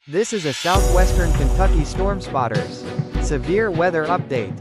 This is a southwestern Kentucky storm spotters severe weather update.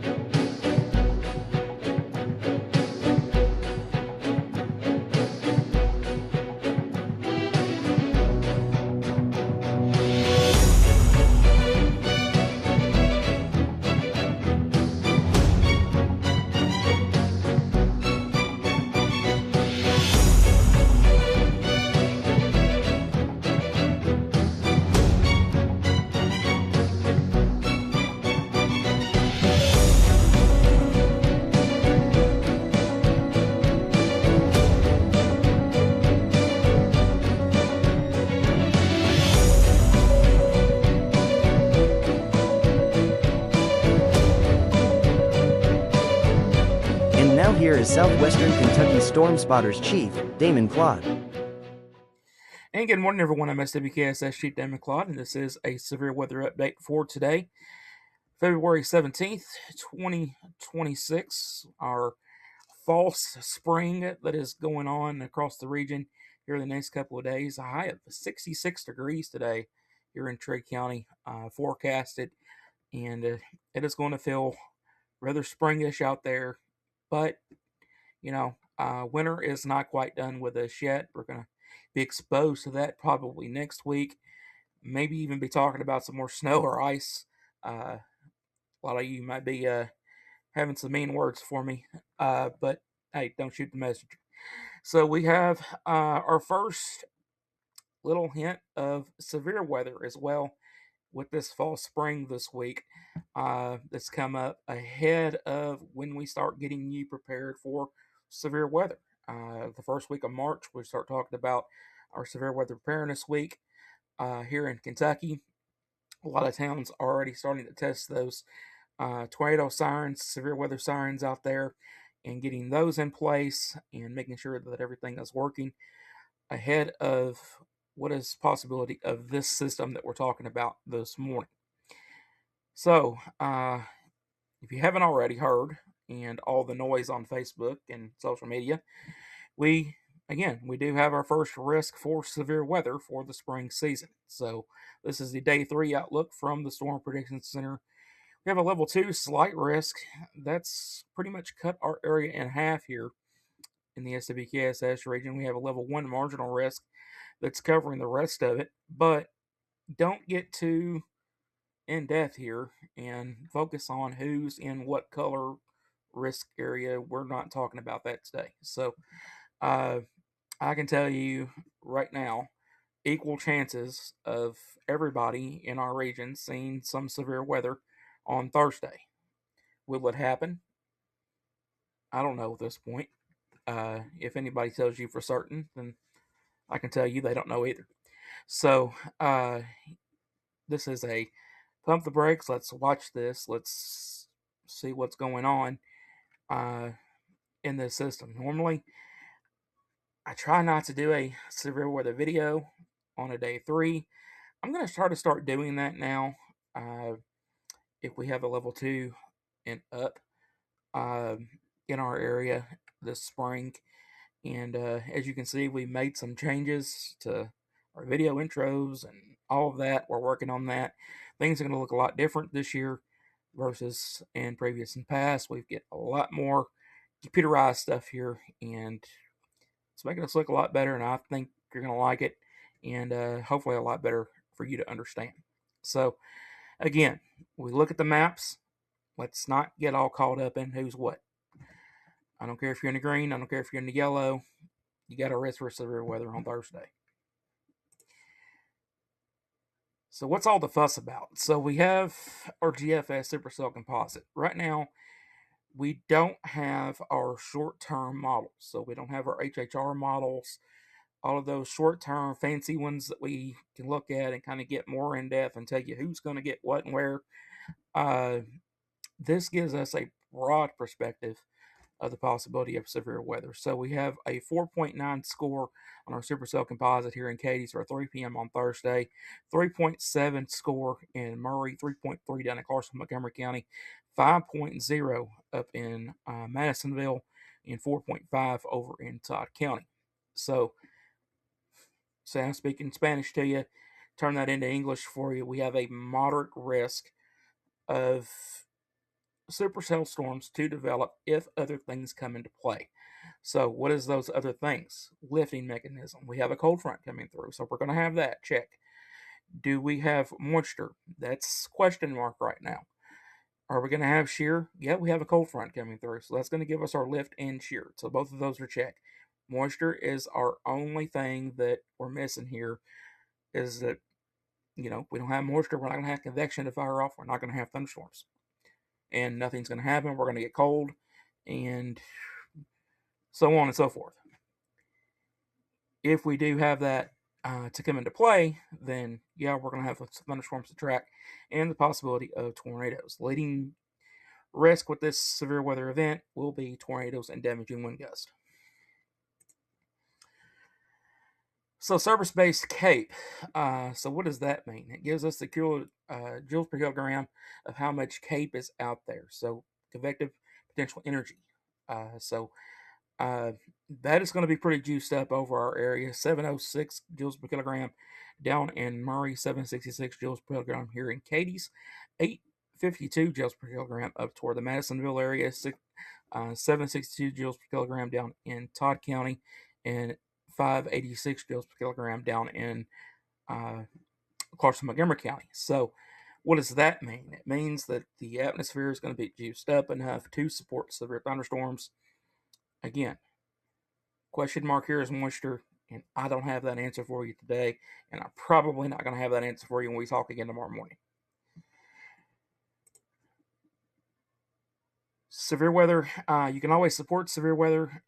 And now here is Southwestern Kentucky Storm Spotters Chief, Damon Claud. And good morning, everyone. I'm SWKSS Chief Damon Claud, and this is a severe weather update for today, February 17th, 2026. Our false spring that is going on across the region here in the next couple of days. A high of 66 degrees today here in Trigg County, forecasted, and it is going to feel rather springish out there. But, winter is not quite done with us yet. We're going to be exposed to that probably next week. Maybe even be talking about some more snow or ice. A lot of you might be having some mean words for me, but hey, don't shoot the messenger. So we have our first little hint of severe weather as well with this fall spring this week. That's come up ahead of when we start getting you prepared for severe weather. The first week of March, we start talking about our severe weather preparedness week here in Kentucky. A lot of towns are already starting to test those tornado sirens, severe weather sirens out there, and getting those in place and making sure that everything is working ahead of what is possibility of this system that we're talking about this morning. So, if you haven't already heard, and all the noise on Facebook and social media, we do have our first risk for severe weather for the spring season. So, this is the day 3 outlook from the Storm Prediction Center. We have a level 2 slight risk. That's pretty much cut our area in half here in the SWKSS region. We have a level 1 marginal risk that's covering the rest of it, but don't get too in depth here and focus on who's in what color risk area. We're not talking about that today. So I can tell you right now, equal chances of everybody in our region seeing some severe weather on Thursday. Will it happen? I don't know at this point. If anybody tells you for certain, then I can tell you they don't know either. So this is a pump the brakes. Let's watch this. Let's see what's going on in this system. Normally, I try not to do a severe weather video on a day 3. I'm going to try to start doing that now. If we have a level 2 and up in our area this spring. And as you can see, we made some changes to our video intros and all of that. We're working on that. Things are going to look a lot different this year versus in previous and past. We get a lot more computerized stuff here, and it's making us look a lot better, and I think you're going to like it, and hopefully a lot better for you to understand. So, again, we look at the maps. Let's not get all caught up in who's what. I don't care if you're in the green. I don't care if you're in the yellow. You got a risk for severe weather on Thursday. So what's all the fuss about? So we have our GFS Supercell composite. Right now, we don't have our short-term models. So we don't have our HHR models, all of those short-term fancy ones that we can look at and kind of get more in-depth and tell you who's going to get what and where. This gives us a broad perspective of the possibility of severe weather. So we have a 4.9 score on our supercell composite here in Cadiz for 3 p.m. on Thursday, 3.7 score in Murray, 3.3 down in Clarksville, Montgomery County, 5.0 up in Madisonville, and 4.5 over in Todd County. So I'm speaking Spanish to you. turn that into English for you, we have a moderate risk of supercell storms to develop if other things come into play. So what is those other things? Lifting mechanism. We have a cold front coming through, so we're going to have that. Check. Do we have moisture? That's question mark right now. Are we going to have shear? Yeah, we have a cold front coming through, so that's going to give us our lift and shear. So both of those are checked. Moisture is our only thing that we're missing here, is that, we don't have moisture. We're not going to have convection to fire off. We're not going to have thunderstorms. And nothing's going to happen. We're going to get cold, and so on and so forth. If we do have that to come into play, then yeah, we're going to have thunderstorms to track and the possibility of tornadoes. Leading risk with this severe weather event will be tornadoes and damaging wind gusts. So surface-based CAPE. So what does that mean? It gives us the joules per kilogram of how much CAPE is out there. So convective potential energy. That is going to be pretty juiced up over our area. 706 joules per kilogram down in Murray, 766 joules per kilogram here in Cadiz, 852 joules per kilogram up toward the Madisonville area, 762 joules per kilogram down in Todd County, and 586 joules per kilogram down in Clarkson Montgomery County. So what does that mean? It means that the atmosphere is going to be juiced up enough to support severe thunderstorms. Again, question mark here is moisture, and I don't have that answer for you today, and I'm probably not going to have that answer for you when we talk again tomorrow morning. Severe weather, you can always support severe weather,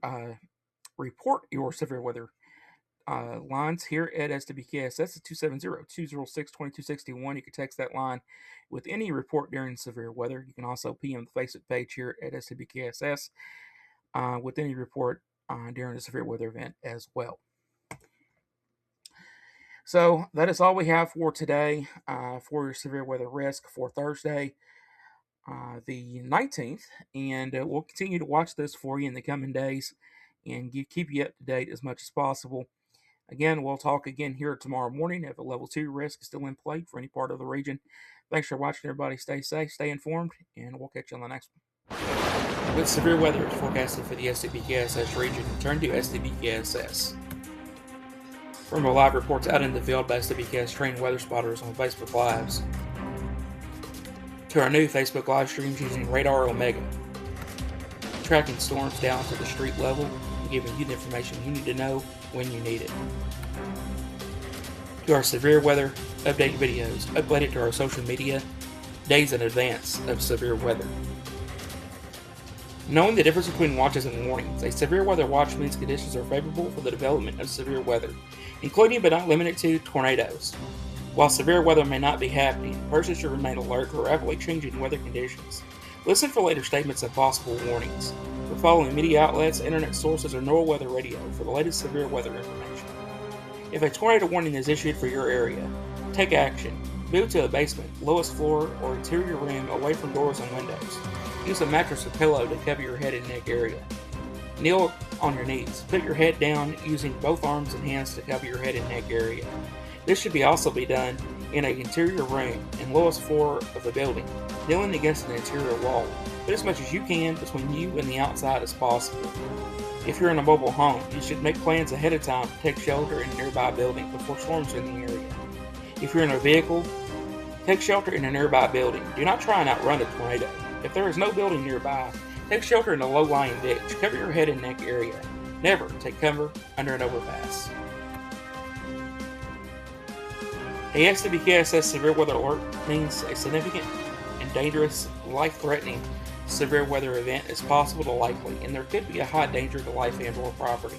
report your severe weather lines here at SWKSS at 270-206-2261. You can text that line with any report during severe weather. You can also PM the Facebook page here at SWKSS with any report during a severe weather event as well. So that is all we have for today for your severe weather risk for Thursday, the 19th, and we'll continue to watch this for you in the coming days and keep you up to date as much as possible. Again, we'll talk again here tomorrow morning if a level 2 risk is still in play for any part of the region. Thanks for watching, everybody. Stay safe, stay informed, and we'll catch you on the next one. With severe weather forecasted for the SWKSS region, turn to SWKSS. From our live reports out in the field by SWKS trained weather spotters on Facebook Lives, to our new Facebook live streams using Radar Omega, tracking storms down to the street level and giving you the information you need to know when you need it. To our severe weather update videos uploaded to our social media days in advance of severe weather. Knowing the difference between watches and warnings, a severe weather watch means conditions are favorable for the development of severe weather, including but not limited to tornadoes. While severe weather may not be happening, persons should remain alert for rapidly changing weather conditions. Listen for later statements and possible warnings. For following media outlets, internet sources, or NOAA Weather Radio for the latest severe weather information. If a tornado warning is issued for your area, take action. Move to a basement, lowest floor, or interior room away from doors and windows. Use a mattress or pillow to cover your head and neck area. Kneel on your knees. Put your head down using both arms and hands to cover your head and neck area. This should also be done in an interior room and lowest floor of the building, kneeling against an interior wall. Put as much as you can between you and the outside as possible. If you're in a mobile home, you should make plans ahead of time to take shelter in a nearby building before storms are in the area. If you're in a vehicle, take shelter in a nearby building. Do not try and outrun a tornado. If there is no building nearby, take shelter in a low-lying ditch. Cover your head and neck area. Never take cover under an overpass. A SWKSS severe weather alert means a significant and dangerous, life-threatening severe weather event is possible to likely, and there could be a high danger to life and/or property.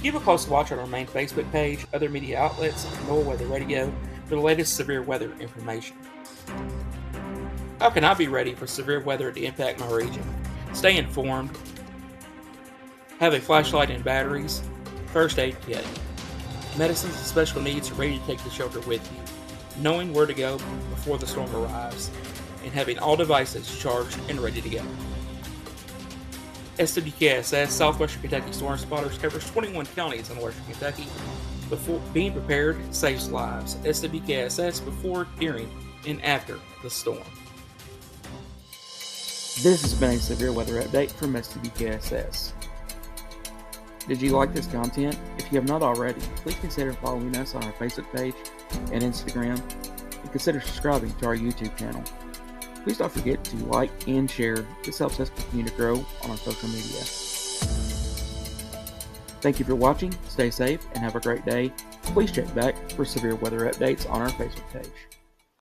Keep a close watch on our main Facebook page, other media outlets, and NOAA Weather Radio for the latest severe weather information. How can I be ready for severe weather to impact my region? Stay informed. Have a flashlight and batteries. First aid kit. Medicines and special needs are ready to take the shelter with you. Knowing where to go before the storm arrives, and having all devices charged and ready to go. SWKSS Southwestern Kentucky Storm Spotters covers 21 counties in western Kentucky, Being prepared saves lives. SWKSS before, during, and after the storm. This has been a severe weather update from SWKSS. Did you like this content? If you have not already, please consider following us on our Facebook page and Instagram, and consider subscribing to our YouTube channel. Please don't forget to like and share. This helps us continue to grow on our social media. Thank you for watching, stay safe, and have a great day. Please check back for severe weather updates on our Facebook page.